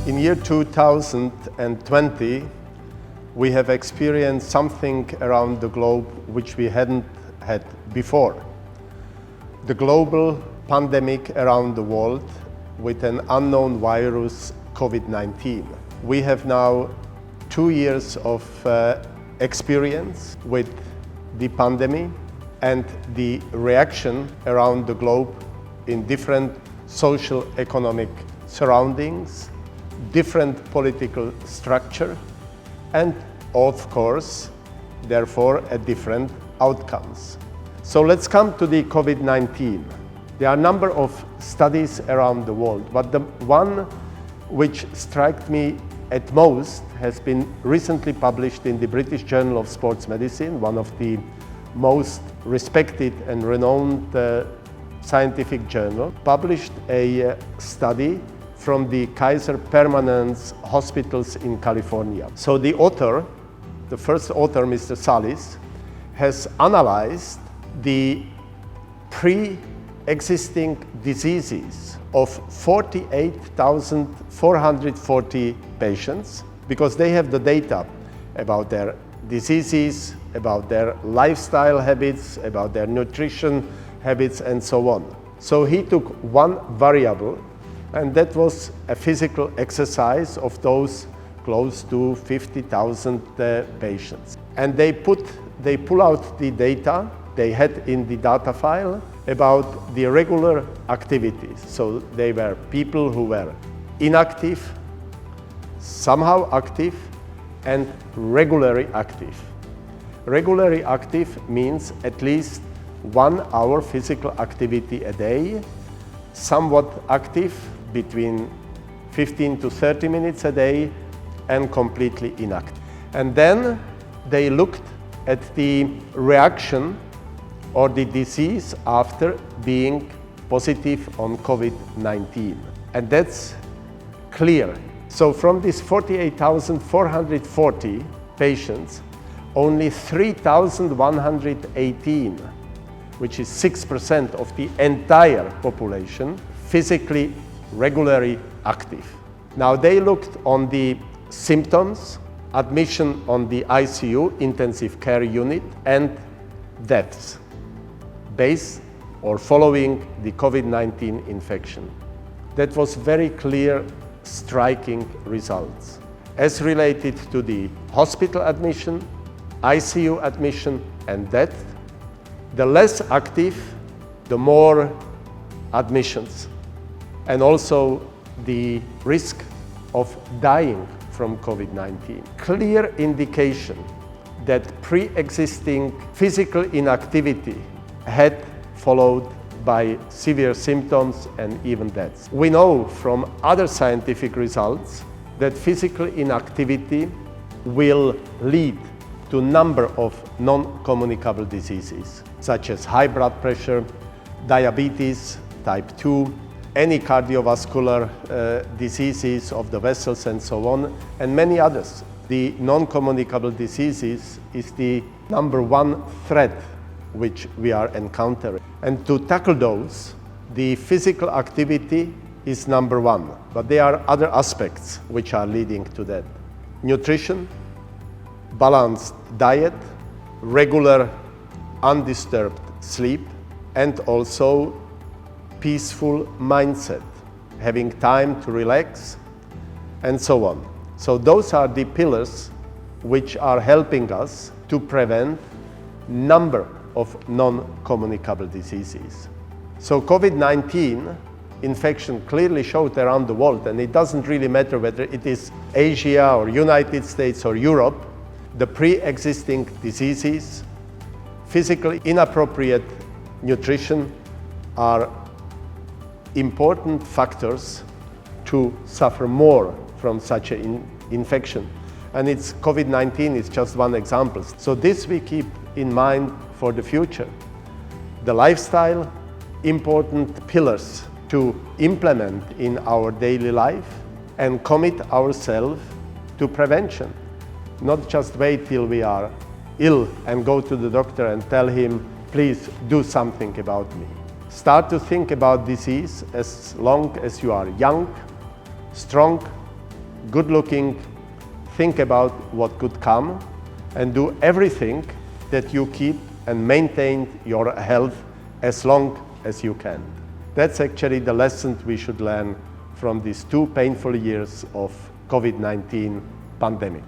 In year 2020, we have experienced something around the globe which we hadn't had before. The global pandemic around the world with an unknown virus, COVID-19. We have now 2 years of experience with the pandemic and the reaction around the globe in different social economic surroundings, different political structure, and of course, therefore, at different outcomes. So let's come to the COVID-19. There are a number of studies around the world, but the one which struck me at most has been recently published in the British Journal of Sports Medicine, one of the most respected and renowned scientific journal, published a study from the Kaiser Permanente hospitals in California. So the author, the first author, Mr. Salis, has analyzed the pre-existing diseases of 48,440 patients, because they have the data about their diseases, about their lifestyle habits, about their nutrition habits, and so on. So he took one variable, and that was a physical exercise of those close to 50,000 patients. And they pull out the data they had in the data file about the regular activities. So they were people who were inactive, somehow active, and regularly active. Regularly active means at least 1 hour physical activity a day, somewhat active between 15 to 30 minutes a day, and completely inactive. And then they looked at the reaction or the disease after being positive on COVID-19. And that's clear. So from these 48,440 patients, only 3,118, which is 6% of the entire population, physically regularly active. Now they looked on the symptoms, admission on the ICU, intensive care unit, and deaths based or following the COVID-19 infection. That was very clear, striking results. As related to the hospital admission, ICU admission, and death, the less active, the more admissions, and also the risk of dying from COVID-19. Clear indication that pre-existing physical inactivity had followed by severe symptoms and even deaths. We know from other scientific results that physical inactivity will lead to a number of non-communicable diseases, such as high blood pressure, diabetes type 2, any cardiovascular diseases of the vessels and so on, and many others. The non-communicable diseases is the number one threat which we are encountering. And to tackle those, the physical activity is number one, but there are other aspects which are leading to that. Nutrition, balanced diet, regular undisturbed sleep, and also peaceful mindset, having time to relax, and so on. So those are the pillars which are helping us to prevent number of non-communicable diseases. So COVID-19 infection clearly showed around the world, and it doesn't really matter whether it is Asia or United States or Europe, the pre-existing diseases, physically inappropriate nutrition are important factors to suffer more from such an infection. And it's COVID-19 is just one example. So this we keep in mind for the future. The lifestyle, important pillars to implement in our daily life and commit ourselves to prevention. Not just wait till we are ill and go to the doctor and tell him, please do something about me. Start to think about disease as long as you are young, strong, good looking, think about what could come, and do everything that you keep and maintain your health as long as you can. That's actually the lesson we should learn from these 2 painful years of COVID-19 pandemic.